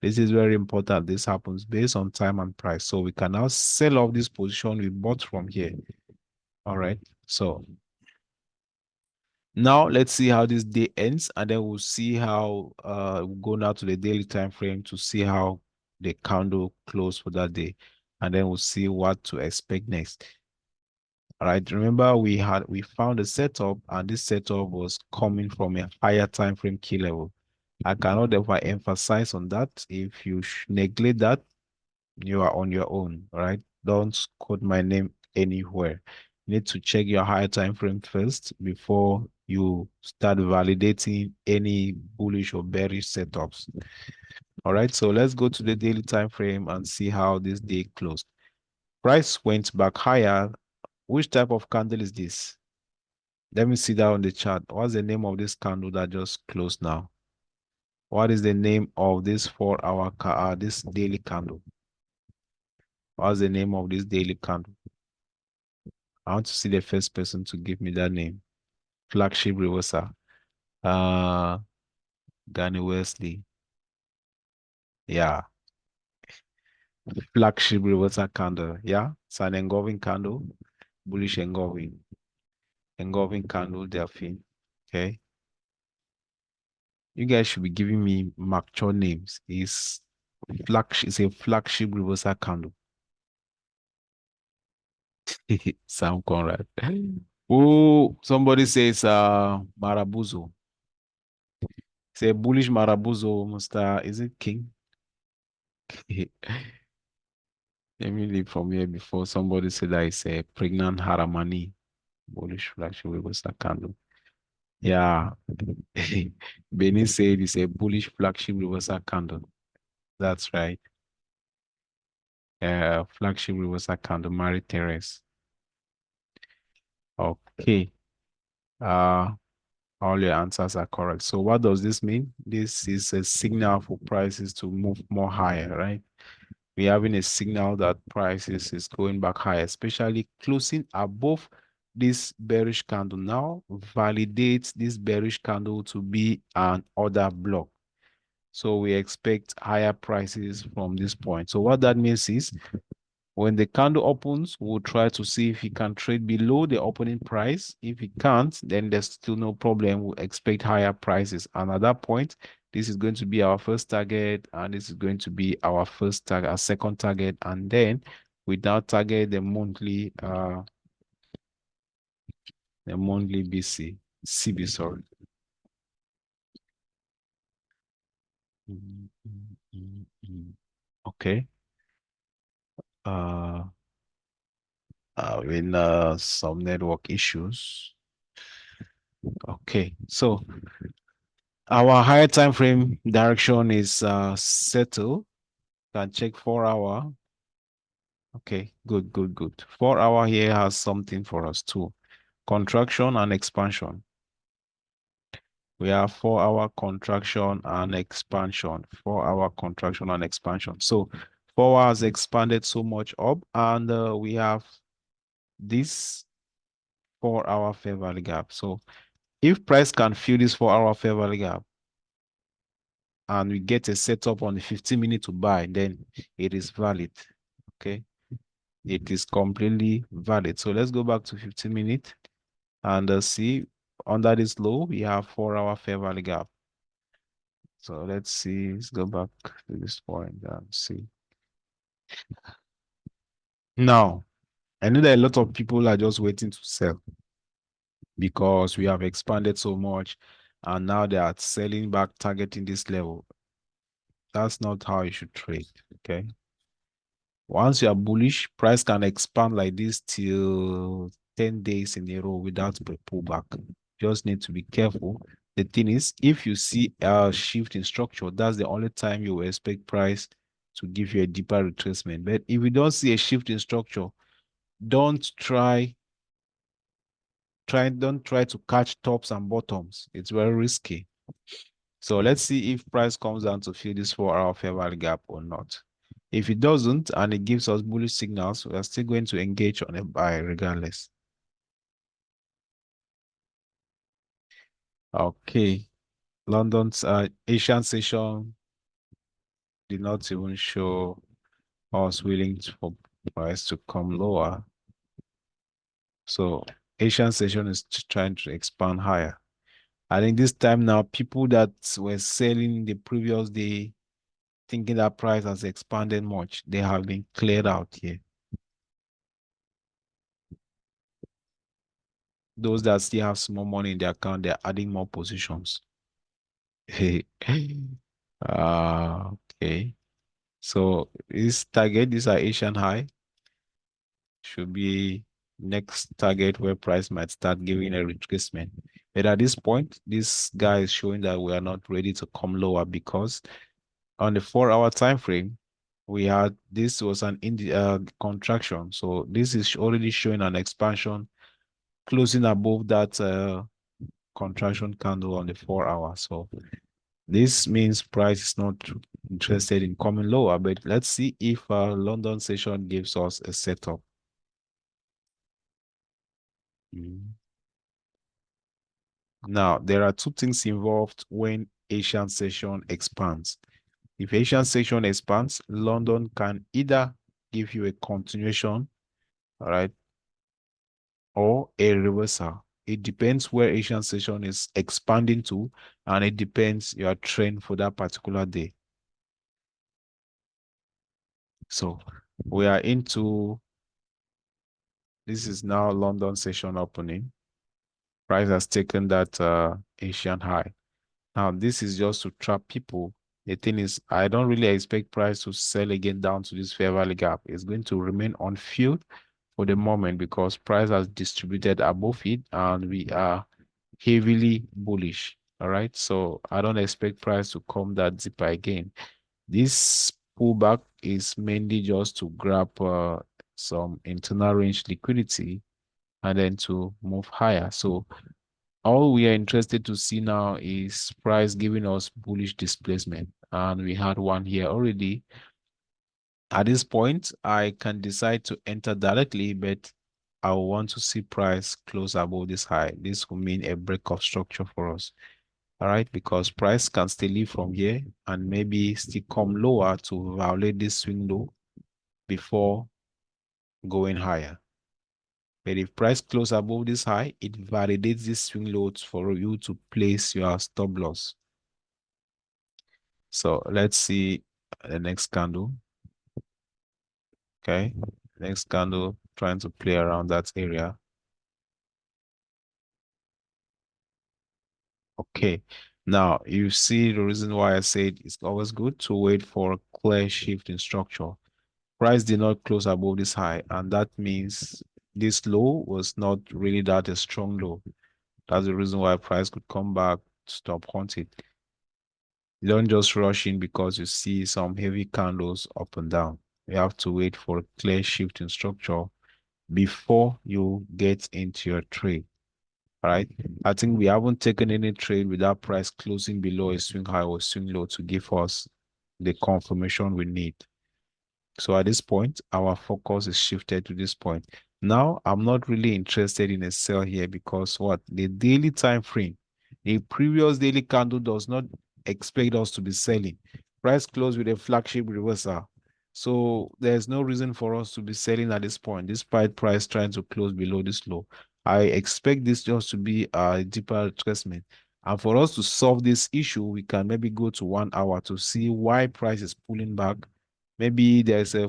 This is very important. This happens based on time and price. So we can now sell off this position we bought from here. All right. So now let's see how this day ends, and then we'll see how we'll go now to the daily time frame to see how the candle closed for that day, and then we'll see what to expect next. All right, remember we found a setup, and this setup was coming from a higher time frame key level. I cannot ever emphasize on that. If you neglect that, you are on your own. All right, don't quote my name anywhere. You need to check your higher time frame first before you start validating any bullish or bearish setups. All right, so let's go to the daily time frame and see how this day closed. Price went back higher. Which type of candle is this? Let me see that on the chart. What's the name of this candle that just closed now? What is the name of this 4-hour this daily candle? What's the name of this daily candle? I want to see the first person to give me that name. Flagship reversal. Danny Wesley. Yeah. Flagship reversal candle. Yeah. It's an engulfing candle. Bullish engulfing. Engulfing candle, Delphine. Okay. You guys should be giving me mature names. It's a flagship reversal candle. Sam Conrad. Oh, somebody says Marabuzo. Say bullish Marabuzo, Mr. Is it King? Let me leave from here before somebody said that it's a pregnant Haramani. Bullish flagship reversal candle. Yeah. Benny said it's a bullish flagship reversal candle. That's right. Flagship reversal candle, Mary Terrace. Okay. Uh, all your answers are correct. So what does this mean? This is a signal for prices to move more higher, right? We're having a signal that prices is going back higher, especially closing above this bearish candle now validates this bearish candle to be an order block. So we expect higher prices from this point. So what that means is when the candle opens, we'll try to see if it can trade below the opening price. If it can't, then there's still no problem. We'll expect higher prices. And at that point, this is going to be our first target, and this is going to be our first target, our second target, and then we now target the monthly the monthly CB, sorry. Okay. Uh, some network issues. Okay, so our higher time frame direction is settled. Can check 4 hour. Okay, good, good, good. 4 hour here has something for us too. Contraction and expansion. We have 4 hour contraction and expansion. 4 hour contraction and expansion. So 4 hours expanded so much up, and we have this 4 hour fair value gap. So if price can fill this 4 hour fair value gap and we get a setup on the 15 minute to buy, then it is valid. Okay, it is completely valid. So let's go back to 15 minute and see under this low we have 4 hour fair value gap. So let's see, let's go back to this point and see. Now, I know that a lot of people are just waiting to sell because we have expanded so much and now they are selling back, targeting this level. That's not how you should trade. Okay. Once you are bullish, price can expand like this till 10 days in a row without a pullback. Just need to be careful. The thing is, if you see a shift in structure, that's the only time you will expect price to give you a deeper retracement. But if you don't see a shift in structure, don't don't try to catch tops and bottoms. It's very risky. So let's see if price comes down to fill this 4 hour fair value gap or not. If it doesn't and it gives us bullish signals, we are still going to engage on a buy regardless. Okay. London's Asian session did not even show us willing for price to come lower. So Asian session is trying to expand higher. I think this time now, people that were selling the previous day thinking that price has expanded much, they have been cleared out here. Those that still have small money in their account, they're adding more positions. Okay. So this target, these are Asian high, should be next target where price might start giving a retracement. But at this point, this guy is showing that we are not ready to come lower because on the 4 hour time frame, we had this was an contraction. So this is already showing an expansion closing above that contraction candle on the 4 hour. So this means price is not interested in coming lower, but let's see if London session gives us a setup. Now, there are two things involved when Asian session expands. If Asian session expands, London can either give you a continuation, all right, or a reversal. It depends where Asian session is expanding to, and it depends your trend for that particular day. So we are into, this is now London session opening. Price has taken that Asian high. Now, this is just to trap people. The thing is, I don't really expect price to sell again down to this fair value gap. It's going to remain on field for the moment because price has distributed above it and we are heavily bullish. All right. So I don't expect price to come that deeper again. This pullback is mainly just to grab some internal range liquidity and then to move higher. So all we are interested to see now is price giving us bullish displacement. And we had one here already. At this point, I can decide to enter directly, but I want to see price close above this high. This will mean a break of structure for us. All right, because price can still leave from here and maybe still come lower to violate this swing low before going higher. But if price close above this high, it validates this swing loads for you to place your stop loss. So let's see the next candle. Okay, next candle trying to play around that area. Okay. Now, you see the reason why I said it's always good to wait for a clear shift in structure. Price did not close above this high, and that means this low was not really that a strong low. That's the reason why price could come back, stop hunting. You don't just rush in because you see some heavy candles up and down. You have to wait for a clear shift in structure before you get into your trade. All right. I think we haven't taken any trade without price closing below a swing high or swing low to give us the confirmation we need. So at this point, our focus is shifted to this point. Now, I'm not really interested in a sell here because what? The daily time frame, the previous daily candle does not expect us to be selling. Price closed with a flagship reversal. So there's no reason for us to be selling at this point, despite price trying to close below this low. I expect this just to be a deeper retracement. And for us to solve this issue, we can maybe go to 1 hour to see why price is pulling back. Maybe there's a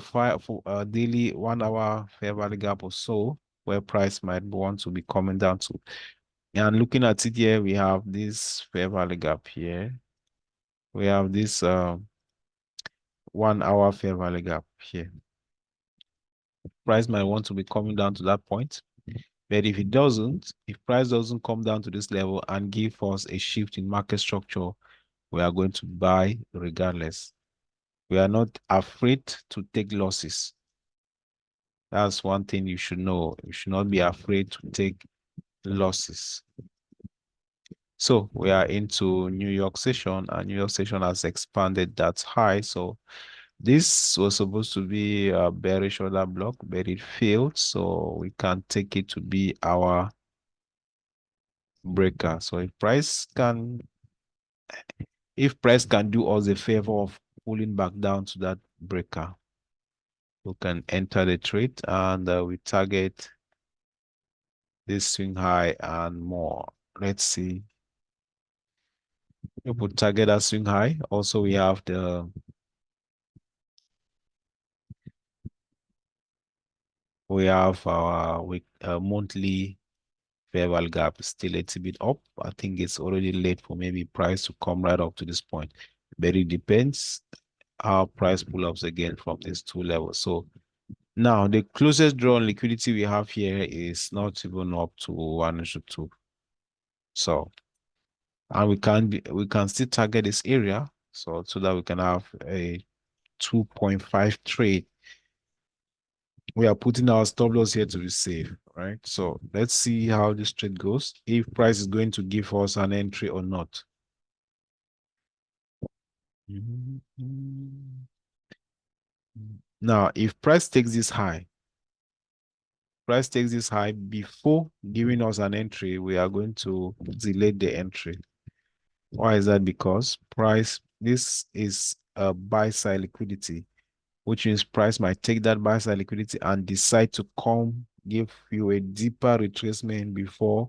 daily 1 hour fair value gap or so where price might want to be coming down to. And looking at it here, we have this fair value gap here. We have this 1 hour fair value gap here. Price might want to be coming down to that point. But if it doesn't, if price doesn't come down to this level and give us a shift in market structure, we are going to buy regardless. We are not afraid to take losses. That's one thing you should know. You should not be afraid to take losses. So we are into New York session, and New York session has expanded that high. So this was supposed to be a bearish order block, but it failed. So we can take it to be our breaker. So if price can do us a favor of pulling back down to that breaker, we can enter the trade and we target this swing high and more. Let's see. We put target as swing high. Also, we have our monthly fair value gap still a little bit up. I think it's already late for maybe price to come right up to this point. But it depends how price pull ups again from these two levels. So now the closest drawn liquidity we have here is not even up to 1 to 2. So and we can still target this area so that we can have a 2.5 trade. We are putting our stop loss here to be safe, right? So let's see how this trade goes, if price is going to give us an entry or not. Now, if price takes this high, before giving us an entry, we are going to delay the entry. Why is that? Because this is a buy side liquidity, which means price might take that buy side liquidity and decide to come give you a deeper retracement before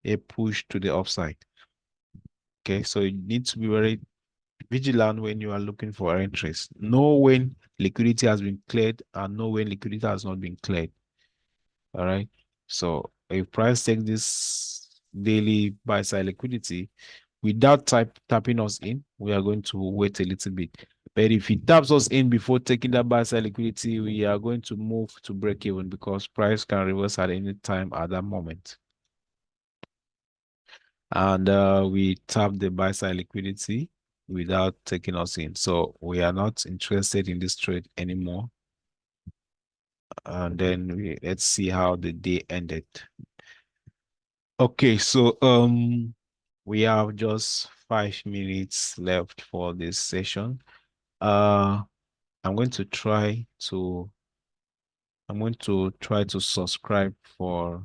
a push to the upside. Okay, so you need to be very vigilant when you are looking for entries. Know when liquidity has been cleared and know when liquidity has not been cleared. All right. So if price takes this daily buy side liquidity without tapping us in, we are going to wait a little bit. But if it taps us in before taking that buy side liquidity, we are going to move to break even because price can reverse at any time at that moment. And we tap the buy side liquidity without taking us in. So we are not interested in this trade anymore. And then let's see how the day ended. Okay, so we have just 5 minutes left for this session. Uh I'm going to try to subscribe for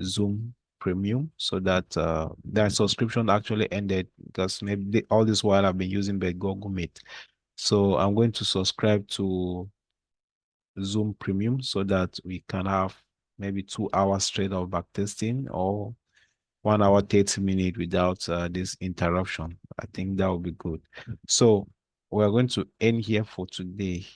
Zoom Premium so that that subscription actually ended because maybe all this while I've been using the Google Meet. So I'm going to subscribe to Zoom Premium so that we can have maybe 2 hours straight of backtesting or 1 hour 30 minutes without this interruption. I think that would be good. So we're going to end here for today.